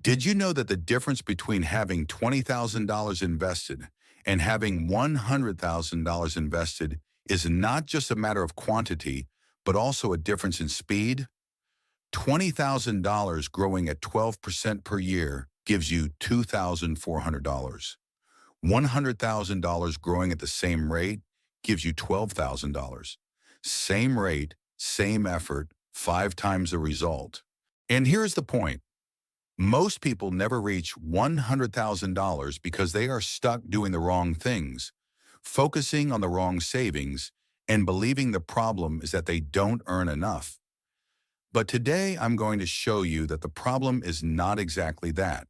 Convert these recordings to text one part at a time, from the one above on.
Did you know that the difference between having $20,000 invested and having $100,000 invested is not just a matter of quantity, but also a difference in speed? $20,000 growing at 12% per year gives you $2,400. $100,000 growing at the same rate gives you $12,000. Same rate, same effort, 5 times the result. And here's the point. Most people never reach $100,000 because they are stuck doing the wrong things, focusing on the wrong savings, and believing the problem is that they don't earn enough. But today I'm going to show you that the problem is not exactly that.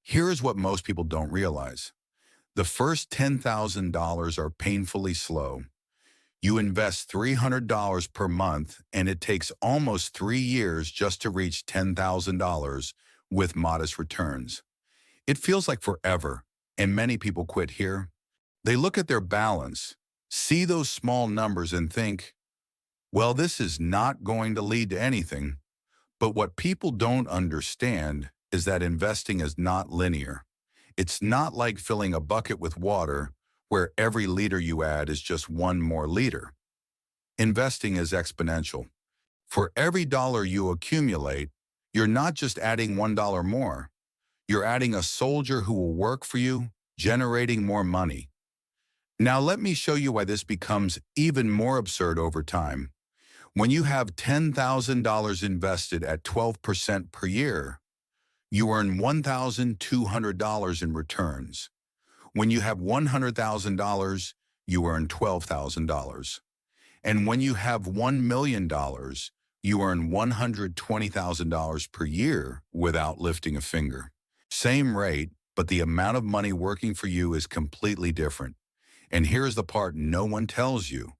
Here is what most people don't realize. The first $10,000 are painfully slow. You invest $300 per month, and it takes almost 3 years just to reach $10,000 with modest returns. It feels like forever, and many people quit here. They look at their balance, see those small numbers and think, well, this is not going to lead to anything. But what people don't understand is that investing is not linear. It's not like filling a bucket with water where every liter you add is just one more liter. Investing is exponential. For every dollar you accumulate, you're not just adding $1 more. You're adding a soldier who will work for you, generating more money. Now let me show you why this becomes even more absurd over time. When you have $10,000 invested at 12% per year, you earn $1,200 in returns. When you have $100,000, you earn $12,000. And when you have $1 million, you earn $120,000 per year without lifting a finger. Same rate, but the amount of money working for you is completely different. And here's the part no one tells you.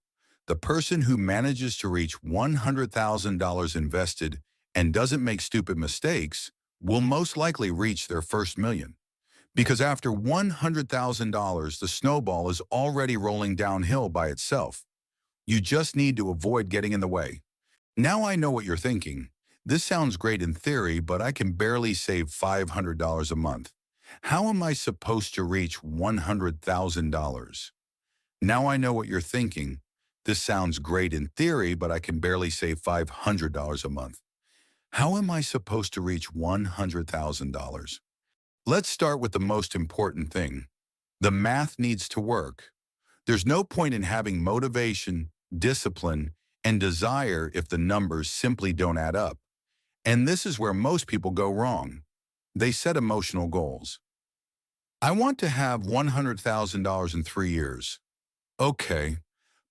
The person who manages to reach $100,000 invested and doesn't make stupid mistakes will most likely reach their first million. Because after $100,000, the snowball is already rolling downhill by itself. You just need to avoid getting in the way. Now I know what you're thinking. This sounds great in theory, but I can barely save $500 a month. How am I supposed to reach $100,000? Now I know what you're thinking. This sounds great in theory, but I can barely save $500 a month. How am I supposed to reach $100,000? Let's start with the most important thing. The math needs to work. There's no point in having motivation, discipline, and desire if the numbers simply don't add up. And this is where most people go wrong. They set emotional goals. I want to have $100,000 in 3 years. Okay,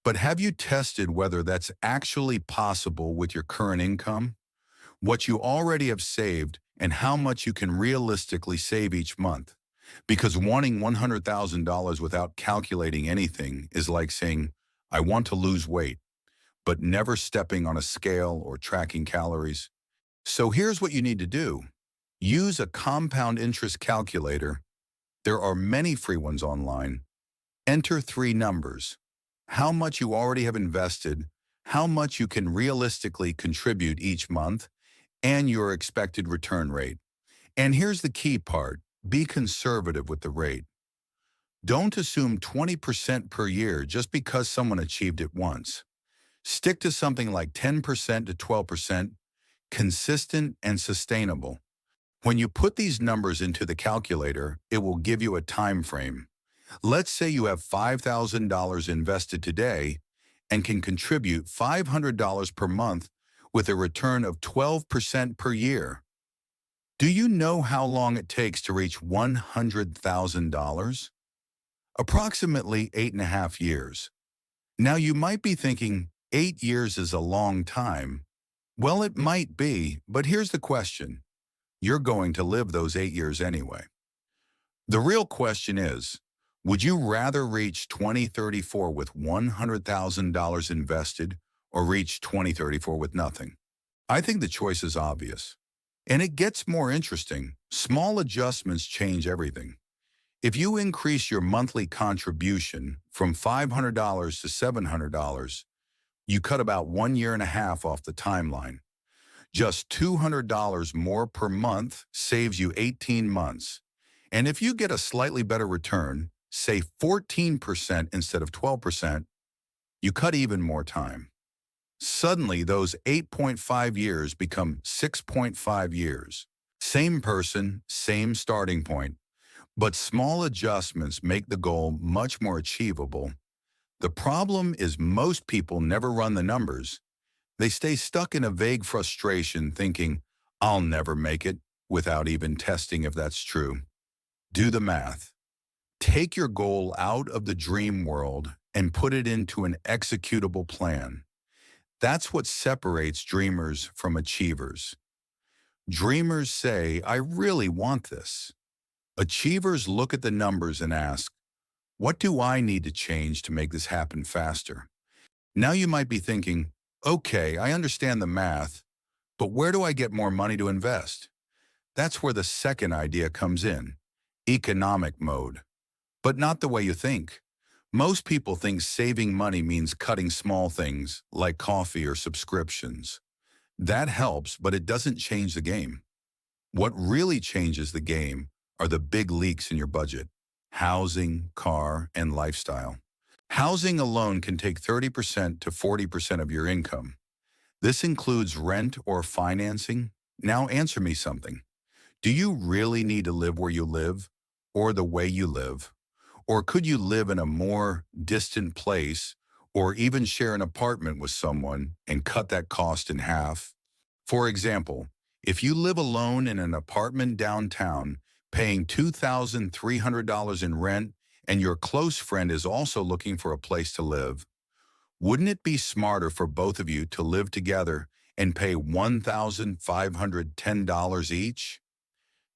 but have you tested whether that's actually possible with your current income? What you already have saved and how much you can realistically save each month? Because wanting $100,000 without calculating anything is like saying, I want to lose weight, but never stepping on a scale or tracking calories. So here's what you need to do. Use a compound interest calculator. There are many free ones online. Enter 3 numbers. How much you already have invested, how much you can realistically contribute each month, and your expected return rate. And here's the key part. Be conservative with the rate. Don't assume 20% per year just because someone achieved it once. Stick to something like 10% to 12%, consistent and sustainable. When you put these numbers into the calculator, it will give you a time frame. Let's say you have $5,000 invested today and can contribute $500 per month with a return of 12% per year. Do you know how long it takes to reach $100,000? Approximately 8.5 years. Now you might be thinking, 8 years is a long time. Well, it might be, but here's the question. You're going to live those 8 years anyway. The real question is, would you rather reach 2034 with $100,000 invested or reach 2034 with nothing? I think the choice is obvious. And it gets more interesting. Small adjustments change everything. If you increase your monthly contribution from $500 to $700, you cut about 1.5 years off the timeline. Just $200 more per month saves you 18 months. And if you get a slightly better return, say 14% instead of 12%, you cut even more time. Suddenly, those 8.5 years become 6.5 years. Same person, same starting point, but small adjustments make the goal much more achievable. The problem is most people never run the numbers. They stay stuck in a vague frustration thinking, I'll never make it, without even testing if that's true. Do the math. Take your goal out of the dream world and put it into an executable plan. That's what separates dreamers from achievers. Dreamers say, I really want this. Achievers look at the numbers and ask, what do I need to change to make this happen faster? Now you might be thinking, okay, I understand the math, but where do I get more money to invest? That's where the second idea comes in, economic mode. But not the way you think. Most people think saving money means cutting small things like coffee or subscriptions. That helps, but it doesn't change the game. What really changes the game are the big leaks in your budget: housing, car, and lifestyle. Housing alone can take 30% to 40% of your income. This includes rent or financing. Now answer me something. Do you really need to live where you live or the way you live? Or could you live in a more distant place or even share an apartment with someone and cut that cost in half? For example, if you live alone in an apartment downtown, paying $2,300 in rent, and your close friend is also looking for a place to live, wouldn't it be smarter for both of you to live together and pay $1,510 each?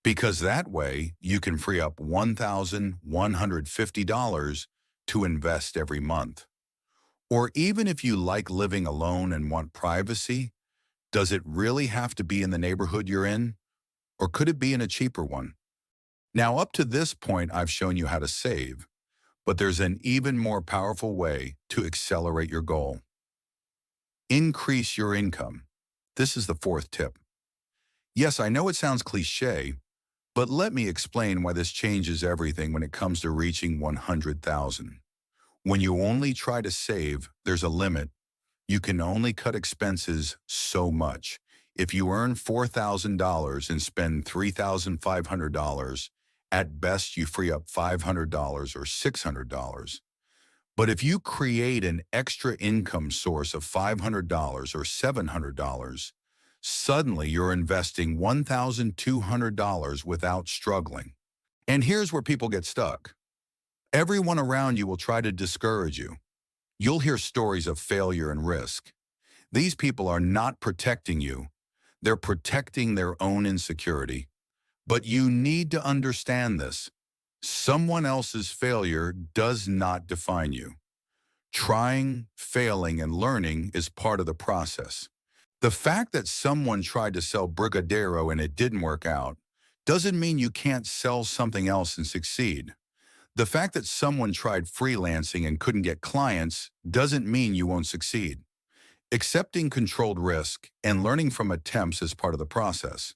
Because that way you can free up $1,150 to invest every month. Or even if you like living alone and want privacy, does it really have to be in the neighborhood you're in? Or could it be in a cheaper one? Now, up to this point, I've shown you how to save, but there's an even more powerful way to accelerate your goal. Increase your income. This is the fourth tip. Yes, I know it sounds cliche, but let me explain why this changes everything when it comes to reaching 100,000. When you only try to save, there's a limit. You can only cut expenses so much. If you earn $4,000 and spend $3,500, at best you free up $500 or $600. But if you create an extra income source of $500 or $700, suddenly you're investing $1,200 without struggling. And here's where people get stuck. Everyone around you will try to discourage you. You'll hear stories of failure and risk. These people are not protecting you. They're protecting their own insecurity. But you need to understand this. Someone else's failure does not define you. Trying, failing, and learning is part of the process. The fact that someone tried to sell Brigadero and it didn't work out doesn't mean you can't sell something else and succeed. The fact that someone tried freelancing and couldn't get clients doesn't mean you won't succeed. Accepting controlled risk and learning from attempts is part of the process.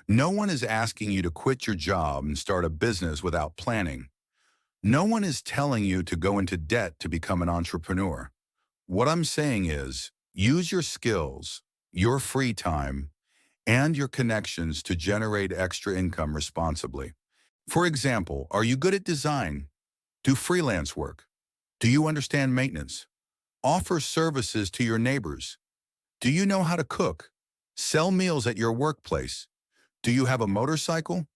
No one is asking you to quit your job and start a business without planning. No one is telling you to go into debt to become an entrepreneur. What I'm saying is, use your skills, your free time, and your connections to generate extra income responsibly. For example, are you good at design? Do freelance work? Do you understand maintenance? Offer services to your neighbors. Do you know how to cook? Sell meals at your workplace. Do you have a motorcycle?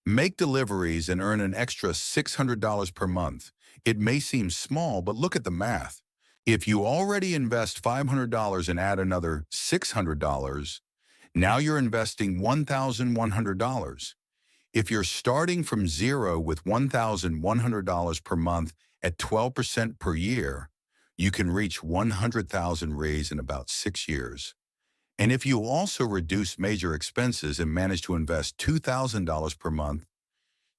Make deliveries and earn an extra $600 per month. It may seem small, but look at the math. If you already invest $500 and add another $600, now you're investing $1,100. If you're starting from zero with $1,100 per month at 12% per year, you can reach 100,000 raised in about 6 years. And if you also reduce major expenses and manage to invest $2,000 per month,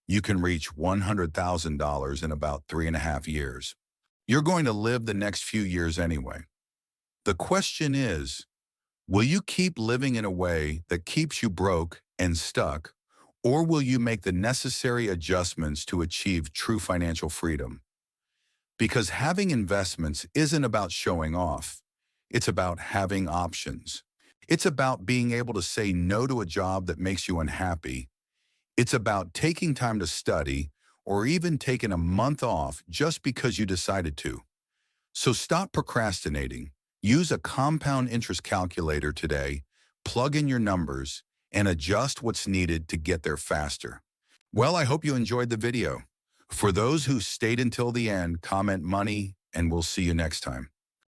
you can reach $100,000 in about 3.5 years. You're going to live the next few years anyway. The question is, Will you keep living in a way that keeps you broke and stuck, or will you make the necessary adjustments to achieve true financial freedom? Because having investments isn't about showing off. It's about having options. It's about being able to say no to a job that makes you unhappy. It's about taking time to study or even taking a month off just because you decided to. So stop procrastinating. Use a compound interest calculator today, plug in your numbers, and adjust what's needed to get there faster. Well, I hope you enjoyed the video. For those who stayed until the end, comment money, and we'll see you next time.